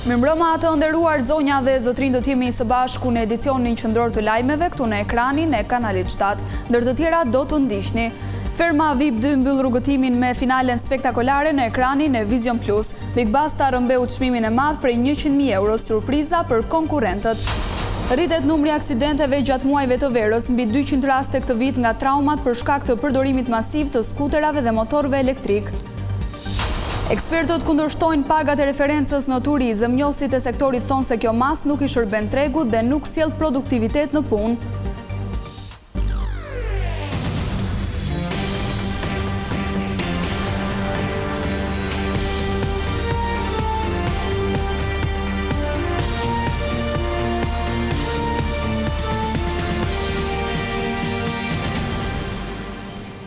Mirëmbrëma të nderuar zonja dhe zotrinj, do t'jemi së bashku në edicionin qendror të lajmeve këtu në ekranin e kanalit 7, ndër të tjera do të ndiqni. Ferma VIP 2 mbyll rrugëtimin me finalen spektakolare në ekranin e Vision Plus. Big Basta rrëmbeu çmimin e madh prej 100.000 euro, surpriza për konkurrentët. Rritet numri aksidenteve gjatë muajve të verës, mbi 200 raste këtë vit nga traumat për shkak të përdorimit masiv të skuterave dhe motorëve elektrik. Ekspertët kundërshtojnë pagat e referencës në turizëm, njohësit e sektorit thonë se kjo mas nuk i shërben tregut dhe nuk sjell produktivitet në punë.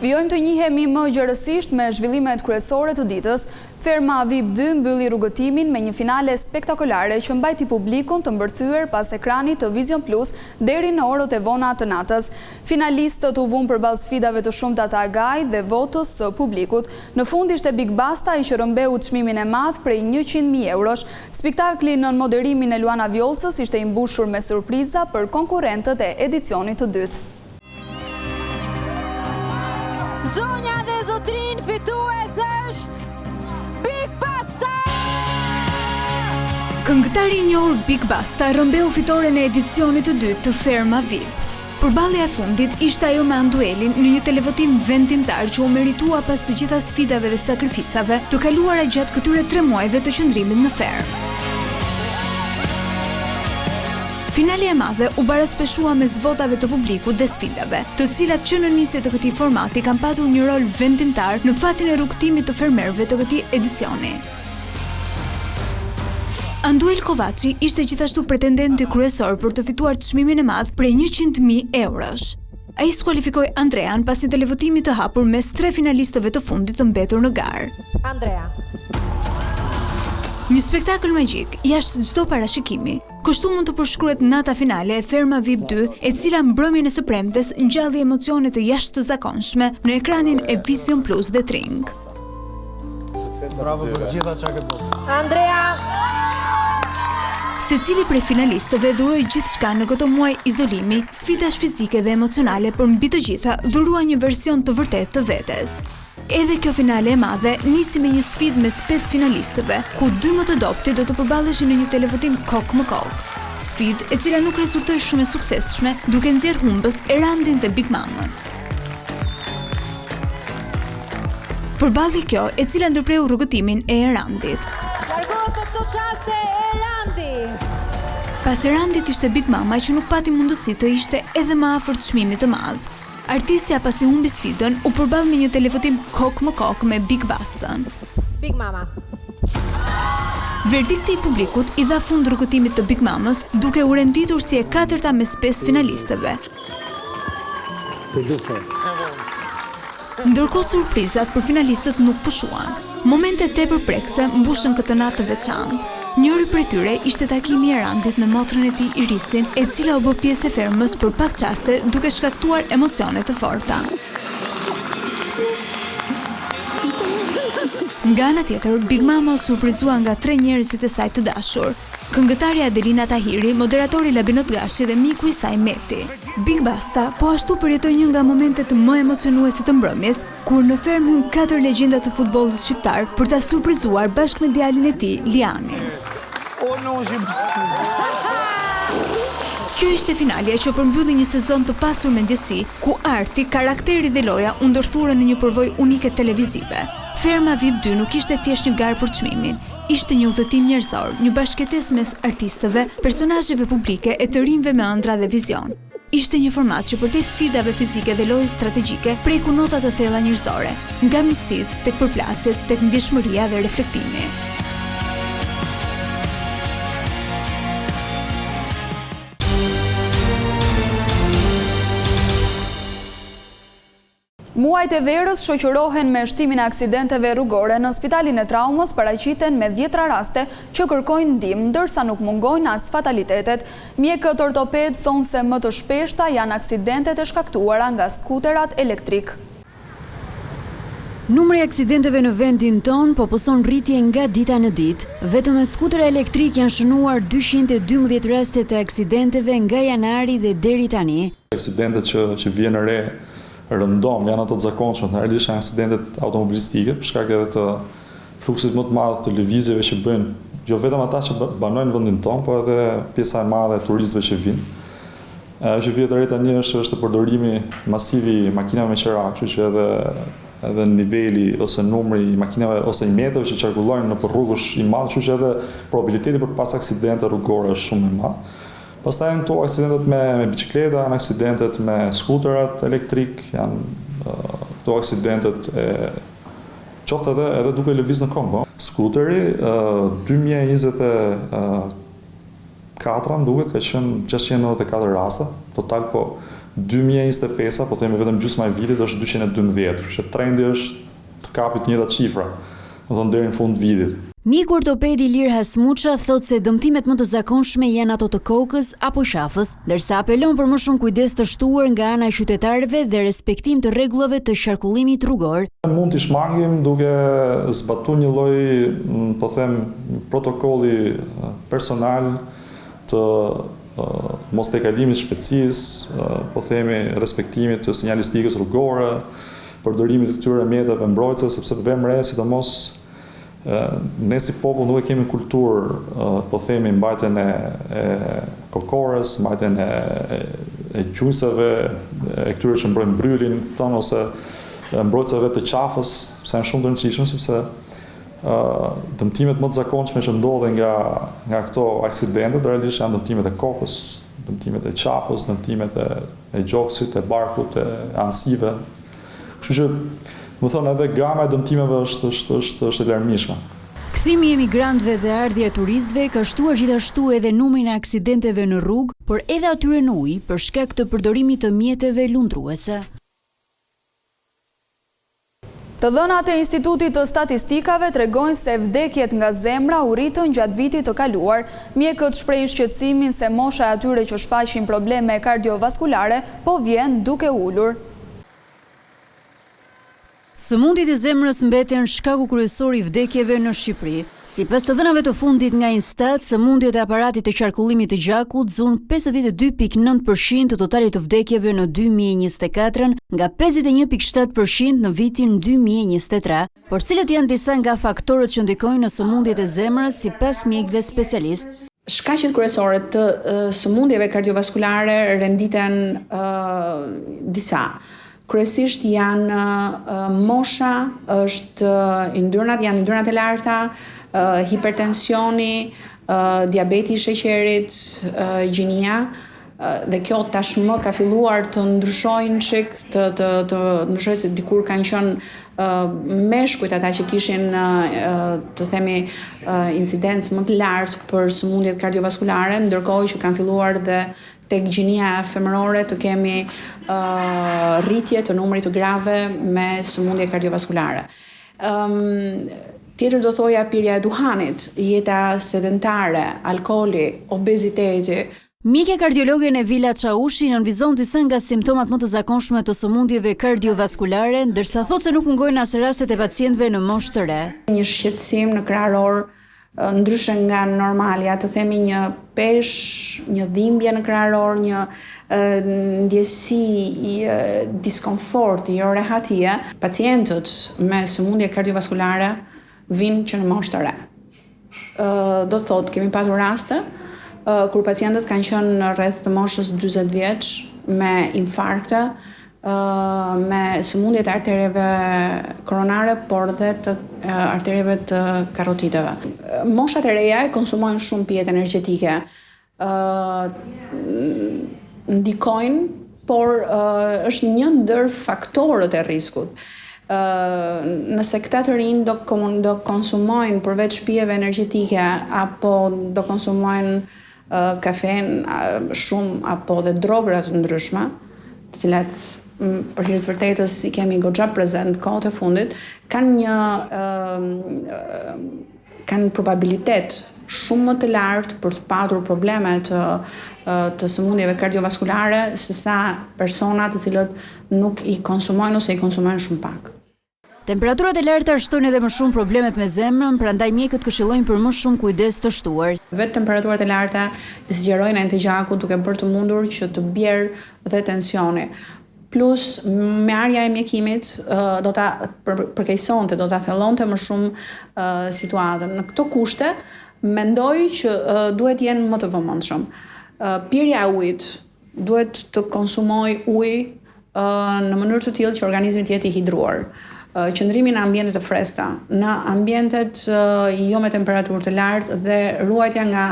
Vijojmë të njihemi më gjërësisht me zhvillimet kryesore të ditës. Ferma VIP 2 mbylli rrugëtimin me një finale spektakolare që mbajti publikun të mbërthyer pas ekranit të Vision Plus deri në orët e vona të natës. Finalistët u vunë përballë sfidave të shumta të agajit dhe votës së publikut. Në fund ishte Big Basta i që rrëmbeu çmimin e madh prej 100.000 eurosh. Spektakli nën moderimin e Luana Vjollcës ishte i mbushur me surpriza për konkurrentët e edicionit të dytë. Zonja dhe zotrin, fitues është Big Basta! Këngëtari i njohur Big Basta rrëmbeu fitoren e edicionit të dytë të Ferma VIP. Përballja e fundit ishte ajo me Anduelin në një televotim vendimtar që u meritua pas të gjitha sfidave dhe sakrificave të kaluara gjatë këtyre 3 muajve të qëndrimit në fermë. Finali e madhe u baraspeshua mes votave të publikut dhe sfidave, të cilat që në nisje të këtij formati kanë patur një rol vendimtar në fatin e rrugëtimit të fermerëve të këtij edicioni. Anduel Kovaçi ishte gjithashtu pretendenti kryesor për të fituar çmimin e madh prej 100.000 eurosh. Ai skualifikoi Andrean pasi televotimit të hapur mes 3 finalistëve të fundit të mbetur në garë. Andrea. Një spektakël magjik, jashtë çdo parashikimi. Kështu mund të përshkruhet nata finale e Ferma VIP 2, e cila mbrëmjen e së premtes ngjalli emocione të jashtëzakonshme në ekranin e Vision Plus dhe Tring. Bravo për gjitha çka ke bërë. Andrea. Secili prej finalistëve dhuroi gjithçka në këto muaj izolimi, sfidash fizike dhe emocionale, por mbi të gjitha dhurua një version të vërtetë të vetes. Edhe kjo finale e madhe nisi me një sfidë mes 5 finalistëve, ku 2 më të dobti do të përballeshin në një televotim kokë më kokë. Sfidë e cila nuk rezultoi shumë e suksesshme, duke nxjerr humbës Erandin dhe Big Mamën. Përballi kjo, e cila ndërpreu rrugëtimin e Erandit. Largohet në këto çaste Erandi. Pas Erandit ishte Big Mama që nuk pati mundësi të ishte edhe më afër çmimit të madh. Artistja pasi humbi sfidën u përball me një televotim kokë më kokë me Big Bastën. Big Mama. Verdikti i publikut i dha fund rrugëtimit të Big Mamës, duke u renditur si e 4-ta mes 5 finalistëve. Ndërkohë surprizat për finalistët nuk pushuan. Momente tepër prekse mbushën këtë natë të veçantë. Njëri prej tyre ishte takimi i Erandit me motrën e tij Irisin, e cila u bë pjesë e fermës për pak çaste duke shkaktuar emocione të forta. Nga ana tjetër, Big Mama u surprizua nga 3 njerëzit e saj të dashur. Këngëtarja Adelina Tahiri, moderatori Labinot Gashi dhe miku i saj Meti. Big Basta po ashtu përjetoi një nga momentet më emocionuese të mbrëmjes, kur në fermë hyn 4 legjenda të futbollit shqiptar për ta surprizuar bashkë me djalin e tij, Lianin. Kjo ishte finalja që përmbylli një sezon të pasur me ndjesi, ku arti, karakteri dhe loja u ndërthurën në një përvojë unike televizive. Ferma VIP 2 nuk ishte thjesht një garë për çmimin, ishte një udhëtim njerëzor, një bashkëtesë mes artistëve, personazheve publike e të rinjve me ëndra dhe vizion. Ishte një format që përtej sfidave fizike dhe lojës strategjike preku nota të thella njerëzore, nga miqësitë tek përplasjet, tek ndjeshmëria dhe reflektimi. Muajt e verës shoqërohen me shtimin e aksidenteve rrugore. Në spitalin e traumës paraqiten me 10 raste që kërkojnë ndihmë, ndërsa nuk mungojnë as fatalitetet. Mjekët ortoped thonë se më të shpeshta janë aksidentet e shkaktuara nga skuterat elektrik. Numri i aksidenteve në vendin ton po poson rritje nga dita në ditë. Vetëm me skutere elektrik janë shënuar 212 raste të aksidenteve nga janari dhe deri tani. Aksidentet që vjen re rëndom janë ato të zakonshme, realisht janë aksidentet automobilistike, për shkak edhe të fluksit më të madh të lëvizjeve që bëjnë jo vetëm ata që banojnë në vendin ton, por edhe pjesa e madhe e turistëve që vinë. Ajo që vjen drejt tani është përdorimi masiv i makinave me qera, kështu që edhe niveli ose numri i makinave ose i mjetëve që qarkullojnë në rrugë është i madh, kështu që edhe probabiliteti për pas aksidente rrugore është shumë i madh. Pastaj janë këto aksidentet me biçikleta, janë aksidentet me skuterat elektrik, janë këto aksidentet qoftë edhe duke lëviz në këmbë. Skuteri 2024 më duket ka qenë 694 raste, total po 2025, po themi vetëm gjysma e vitit është 212, që trendi është të kapit njëjtat çifra, do të deri në fund vitit. Mjeku ortopedi Ilir Hasmuça thotë se dëmtimet më të zakonshme janë ato të kokës apo qafës, ndërsa apelon për më shumë kujdes të shtuar nga ana e qytetarëve dhe respektim të rregullave të qarkullimit rrugor. Mund t'i shmangim duke zbatuar një lloj, po them, protokolli personal të mos tejkalimit shpejtësisë, po themi respektimit të sinjalistikës rrugore, përdorimit të këtyre mjeteve mbrojtëse, sepse vemre, sidomos ne si popull nuk e kemi kulturë, po themi, mbajtjen e kokores, mbajtjen e gjujsave, e këtyre që mbrojnë brylin ton, ose mbrojtësave të qafës, se janë shumë të rëndësishme, sepse dëmtimet më të zakonshme që ndodhen nga këto aksidentet realisht janë dëmtimet e kokës, dëmtimet e qafës, dëmtimet e gjoksit, e barkut, e anësive. Kështu që më thonë edhe gama e dëmtimeve është e larmishme. Kthimi i emigrantëve dhe ardhja e turistëve ka shtuar gjithashtu edhe numrin e aksidenteve në rrugë, por edhe atyre në ujë për shkak të përdorimit të mjeteve lundruese. Të dhënat e Institutit të Statistikave tregojnë se vdekjet nga zemra u rritën gjatë vitit të kaluar. Mjekët shprehin shqetësimin se mosha e atyre që shfaqin probleme kardiovaskulare po vjen duke ulur. Sëmundjet e zemrës mbeten shkaku kryesor i vdekjeve në Shqipëri. Sipas të dhënave të fundit nga Instat, sëmundjet e aparatit të qarkullimit të gjakut zun 52.9% të totalit të vdekjeve në 2024, nga 51.7% në vitin 2023, por cilët janë disa nga faktorët që ndikojnë në sëmundjet e zemrës sipas mjekëve specialistë. Shkaqet kryesore të sëmundjeve kardiovaskulare renditen disa. Kryesisht janë mosha, janë yndyrnat e larta, hipertensioni, diabeti i sheqerit, gjinia, dhe kjo tashmë ka filluar të ndryshojnë çik, të ndryshojë se dikur kanë qenë meshkujt ata që kishin të themi incidencë më të lartë për sëmundjet kardiovaskulare, ndërkohë që kanë filluar dhe tek gjinia femërore të kemi rritje të numrit të grave me sëmundje kardiovaskulare. Tjetër do thoja pirja e duhanit, jeta sedentare, alkooli, obeziteti. Mjekja kardiologe Nevila Çaushi nënvizon disa nga simptomat më të zakonshme të sëmundjeve kardiovaskulare, ndërsa thotë se nuk mungojnë as rastet e pacientëve në moshë të re. Një shqetësim në krahëror ndryshe nga normalja, të themi një pesh, një dhimbje në krahëror, një ndjesi i diskomfort, i rehatie. Pacientët me sëmundje kardiovaskulare vinë që në moshë të re. Do të thotë, kemi patur raste kur pacientët kanë qenë në rreth të moshës 40 vjeç me infarkte, me sëmundjet e arterieve koronare, por dhe të arterieve të karotideve. Moshat e reja konsumojnë shumë pijet energjetike, ndikojnë, por është një ndër faktorët e riskut. Nëse këta të rinj do konsumojnë përveç pijeve energjetike apo do konsumojnë kafen shumë apo dhe drogra të ndryshme, të cilat për hir të vërtetës i kemi goxha prezent kohët e fundit, kanë probabilitet shumë më të lartë për të patur probleme të sëmundjeve kardiovaskulare sesa persona të cilët nuk i konsumojnë ose i konsumojnë shumë pak. Temperaturat e larta arshtojnë edhe më shumë problemet me zemrën, prandaj mjekët këshillojnë për më shumë kujdes të shtuar. Vetë temperaturat e larta zgjerojnë antë gjakut duke bërë të mundur që të bjerë dhe tensioni. Plus, marrja e mjekimit do ta përkeqësonte, do ta thellonte më shumë situatën. Në këto kushte, mendoj që duhet jenë më të vëmendshëm. Pirja e ujit, duhet të konsumoj ujë në mënyrë të tillë që organizmi të jetë i hidruar. Qëndrimi në ambientet të freskëta, në ambientet jo me temperaturë të lartë dhe ruajtja nga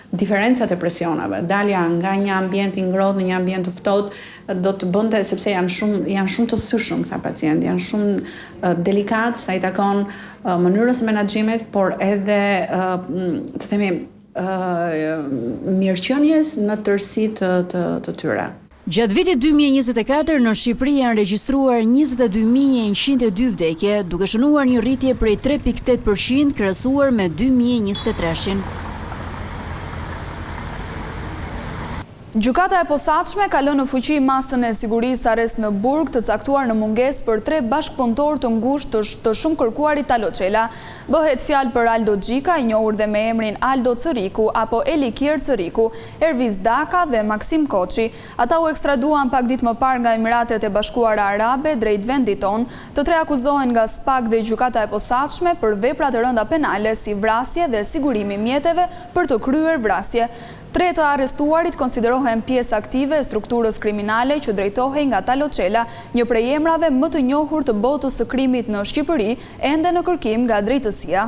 diferencat e presionave, dalja nga një ambient i ngrohtë në një ambient të ftohtë do të bënte, sepse janë shumë të thyeshëm këta pacientë, janë shumë delikat sa i takon mënyrës menaxhimit, por edhe të themi mirëqenies në tërësi të tyre. Gjatë vitit 2024 në Shqipëri janë regjistruar 22.102 vdekje, duke shënuar një rritje prej 3.8% krahasuar me 2023-shin. Gjykata e posaçme ka lënë në fuqi masën e sigurisë arrest në burg të caktuar në mungesë për 3 bashkëpunëtor të ngushtë të shumë kërkuarit Taloçela. Bëhet fjalë për Aldo Gjika, i njohur dhe me emrin Aldo Cëriku apo Elikir Cëriku, Erviz Daka dhe Maksim Koçi. Ata u ekstraduan pak ditë më parë nga Emiratet e Bashkuara Arabe drejt vendit tonë. Të tre akuzohen nga SPAK dhe gjykata e posaçme për vepra të rënda penale si vrasje dhe sigurimi mjeteve për të kryer vrasje. 3 të arrestuarit konsiderohen pjesë aktive e strukturës kriminale që drejtohej nga Taloçela, një prej emrave më të njohur të botës së krimit në Shqipëri, ende në kërkim nga drejtësia.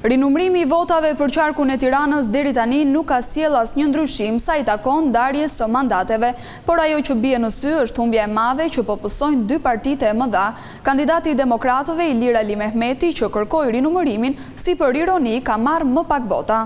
Rinumrimi i votave për qarkun e Tiranës deri tani nuk ka sjell asnjë ndryshim sa i takon ndarjes së mandateve, por ajo që bie në sy është humbja e madhe që po pësojnë 2 partitë e mëdha. Kandidati i Demokratëve Ilir Ali Mehmeti, që kërkoi rinumërimin, si për ironi ka marrë më pak vota.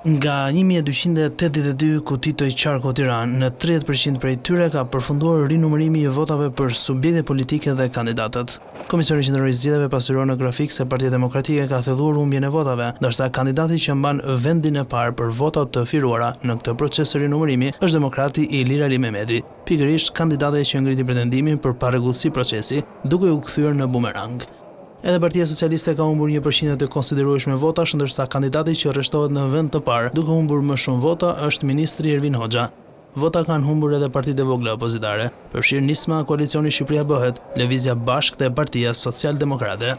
Nga 1282 kutitoj qarku Tiranë, në 30% prej tyre ka përfunduar rinumërimi i votave për subjekte politike dhe kandidatët. Komisioni Qendror i Zgjedhjeve pasuron në grafik se Partia Demokratike ka thelluar humbjen e votave, ndërsa kandidati që mban vendin e parë për votat të firuara në këtë proces rinumërimi është demokrati Ilir Ali Mehmeti, pikërisht kandidati që ngriti pretendimin për parregullsi procesi, duke u kthyer në bumerang. Edhe Partia Socialiste ka humbur 1% të konsiderueshme votash, ndërsa kandidati që rreshtohet në vend të parë duke humbur më shumë vota është ministri Ervin Hoxha. Vota kanë humbur edhe partitë e vogla opozitare, përfshirë nisma Koalicioni Shqipëria Bëhet, Lëvizja Bashk dhe Partia Social-Demokrate.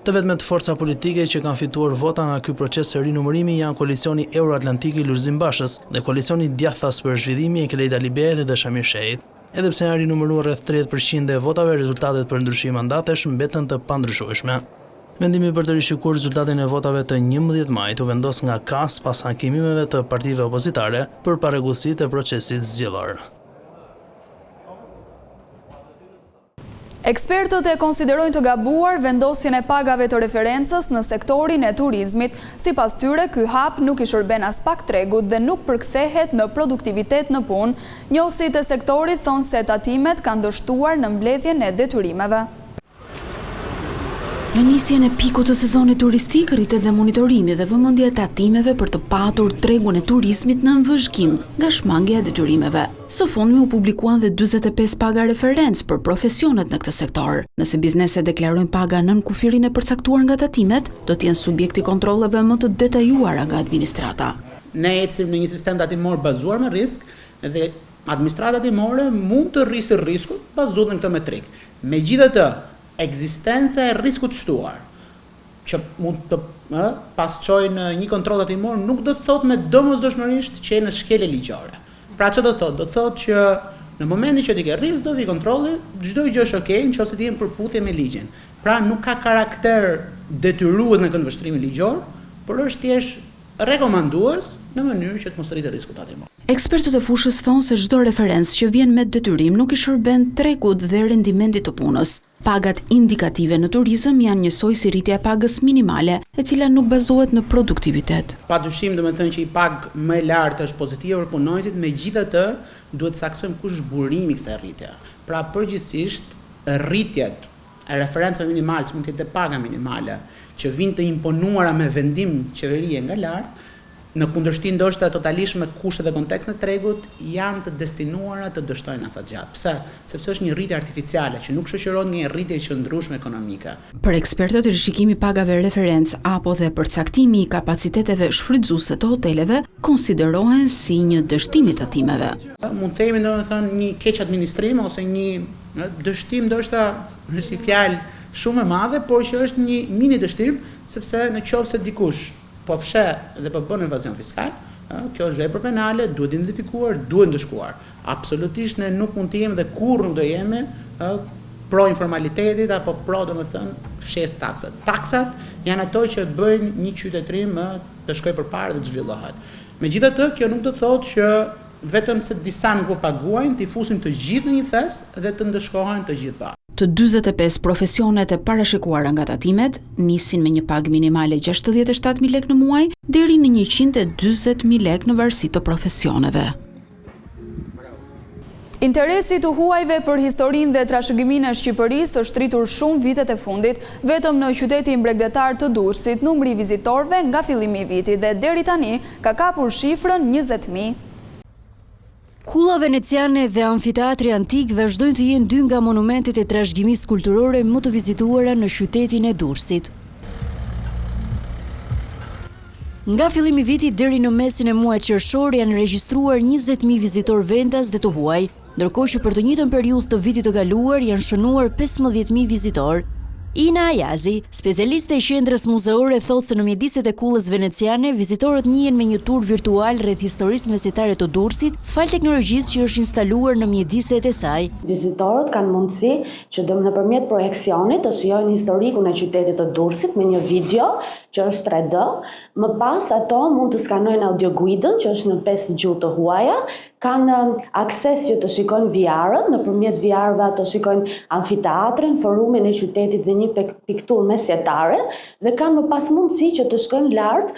Të vetmet forca politike që kanë fituar vota nga ky proces rinumërimi janë Koalicioni Euroatlantik i Lulzim Bashës dhe Koalicioni Djathtas për Zhvillimin e Kelejt Alibe dhe Shamir Shehit. Edhe pse janë rinumëruar rreth 30% e votave, rezultatet për ndryshim mandatesh mbeten të pandryshueshme. Vendimi për të rishikuar rezultatin e votave të 11 majit u vendos nga KAS pas ankimimeve të partive opozitare për parregullsitë e procesit zgjedhor. Ekspertët e konsiderojnë të gabuar vendosjen e pagave të referencës në sektorin e turizmit. Sipas tyre, ky hap nuk i shërben as pak tregut dhe nuk përkthehet në produktivitet në punë. Njohësit e sektorit thonë se tatimet kanë dështuar në mbledhjen e detyrimeve. Në nisjen e pikut të sezonit turistik rritet dhe monitorimi dhe vëmendja e tatimeve për të patur tregun e turizmit në nënvëzhgim nga shmangja e detyrimeve. Së fundmi u publikuan dhe 45 paga referencë për profesionet në këtë sektor. Nëse bizneset deklarojnë paga nën kufirin e përcaktuar nga tatimet, do të jenë subjekti kontrolleve më të detajuara nga administrata. Ne ecim në një sistem tatimor bazuar me risk dhe administrata tatimore mund të rrisë riskun bazuar në këtë metrik. Megjithatë, ekzistenca e riskut shtuar, që mund të pasqojnë një kontroll tatimor, nuk do të thotë me domosdoshmërisht që në shkelje ligjore. Pra që do të thotë? Do të thotë që në momentin që ti ke risk, do vi kontrolli, çdo gjë është okay, nëse ti je në përputhje me ligjin. Pra nuk ka karakter detyrues në këndvështrimin ligjor, por është thjesht rekomandues në mënyrë që të mos rritet risku tatimor. Ekspertët e fushës thonë se çdo referencë që vjen me detyrim nuk i shërben tregut dhe rendimentit të punës. Pagat indikative në turizëm janë njësoj si rritja e pagës minimale, e cila nuk bazohet në produktivitet. Padyshim do të thënë që i pag më e lartë është pozitive për punonjësit, megjithatë duhet të saktësojmë kush është burimi i kësaj rritje. Pra përgjithsisht rritjet e referencave minimale, si mund të jetë paga minimale, që vijnë të imponuara me vendim qeverie nga lart, në kundërshtim ndoshta totalisht me kushtet dhe kontekstin e tregut, janë të destinuara të dështojnë afat gjatë. Pse? Sepse është një rritje artificiale që nuk shoqërohet nga një rritje e qëndrueshme ekonomike. Për ekspertët, rishikimi i pagave referencë apo dhe përcaktimi i kapaciteteve shfrytëzuese të hoteleve konsiderohen si një dështim i tatimeve. Mund të themi domethënë një keq administrim ose një dështim ndoshta si fjalë shumë e madhe, por që është një mini dështim, sepse në qoftë se dikush po fsheh dhe po bën evazion fiskal, kjo është vepër penale, duhet identifikuar, duhet ndëshkuar. Absolutisht ne nuk mund të jemi dhe kurrë nuk do jemi pro informalitetit apo pro domethënë fshes taksat. Taksat janë ato që bëjnë një qytetërim të shkojë përpara dhe të zhvillohet. Megjithatë, kjo nuk do të thotë që vetëm se disa nuk po paguajnë, të i fusin të gjithë në një thes dhe të ndëshkohen të gjithë bashkë. Të 45 profesionet e parashikuara nga tatimet nisin me një pagë minimale 67.000 lekë në muaj deri në 140.000 lekë në varësi të profesioneve. Interesi të huajve për historinë dhe trashëgiminë e Shqipërisë është rritur shumë vitet e fundit, vetëm në qytetin bregdetar të Durrësit, numri i vizitorëve nga fillimi i vitit dhe deri tani ka kapur shifrën 20.000. Kulla veneciane dhe amfiteatri antik vazhdojnë të jenë dy nga monumentet e trashëgimisë kulturore më të vizituara në qytetin e Durrësit. Nga fillimi i vitit deri në mesin e muajit qershor janë regjistruar 20.000 vizitorë vendas dhe të huaj, ndërkohë që për të njëjtën periudhë të vitit të kaluar janë shënuar 15.000 vizitorë. Ina Ayazi, specialiste e qendrës muzeore, thotë se në mjediset e kullës veneciane, vizitorët njihen me një tur virtual rreth historisë mesjetare të Durrësit, fal teknologjisë që është instaluar në mjediset e saj. Vizitorët kanë mundësi që nëpërmjet projeksionit të shijojnë historikun e qytetit të Durrësit me një video që është 3D, më pas ato mund të skanojnë audioguidën që është në 5 gjuhë të huaja, kanë akses që të shikojnë VR-ët, nëpërmjet VR-ëve ato shikojnë amfiteatrin, forumin e qytetit dhe një pikturë mesjetare dhe kanë më pas mundësi që të shkojnë lart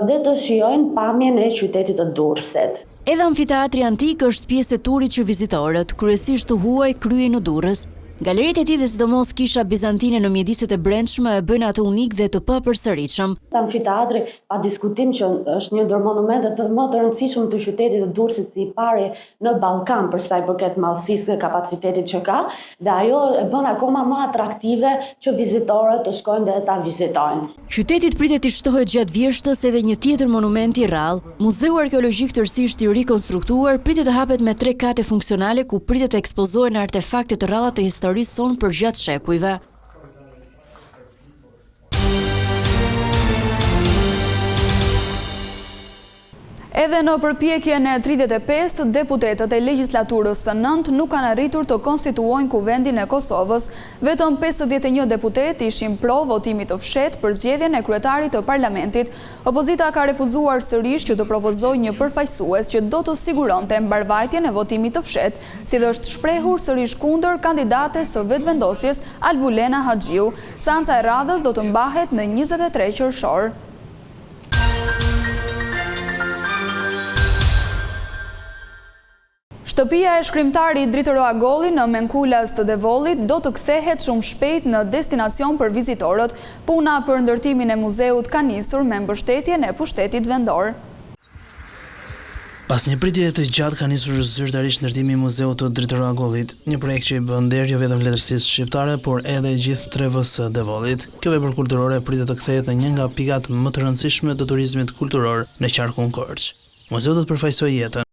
dhe të shijojnë pamjen e qytetit të Durrësit. Edhe amfiteatri antik është pjesë e turit që vizitorët, kryesisht të huaj, kryejnë në Durrës. Galeritë e tij dhe sidomos kisha bizantine në mjediset e brendshme e bëjnë atë unik dhe të papërsëritshëm. Amfiteatri, pa diskutim që është një ndër monumentet më të rëndësishëm të qytetit të Durrësit, si i pari në Ballkan për sa i përket mallësisë dhe kapacitetit që ka, dhe ajo e bën akoma më atraktive që vizitorët të shkojnë dhe ta vizitojnë. Qytetit pritet të shtohet gjatë vjeshtës edhe një tjetër monument i rrallë. Muzeu Arkeologjik tërësisht i rikonstruktuar pritet të hapet me 3 kate funksionale ku pritet të ekspozohen artefakte të rralla të historisë sonë për gjatë shekujve. Edhe në përpjekjen e 35, deputetët e legjislaturës së 9 nuk kanë arritur të konstituojnë Kuvendin e Kosovës. Vetëm 51 deputet ishin pro votimit të fshehtë për zgjedhjen e kryetarit të parlamentit. Opozita ka refuzuar sërish që të propozojë një përfaqësues që do të siguronte mbarvajtjen e votimit të fshehtë, si dhe është shprehur sërish kundër kandidates së vetëvendosjes Albulena Haxhiu. Seanca e radhës do të mbahet në 23 qershor. Shtëpia e shkrimtarit Dritëro Agolli në Menkulas të Devollit do të kthehet shumë shpejt në destinacion për vizitorët. Puna për ndërtimin e muzeut ka nisur me mbështetjen e pushtetit vendor. Pas një pritje të gjatë ka nisur zyrtarisht ndërtimi i muzeut të Dritëro Agollit, një projekt që i bën nder jo vetëm letërsisë shqiptare, por edhe gjithë 3V-s së Devollit. Kjo vepër kulturore pritet të kthehet në një nga pikat më të rëndësishme të turizmit kulturor në qarkun Korç. Muzeu do të përfaqësojë jetën,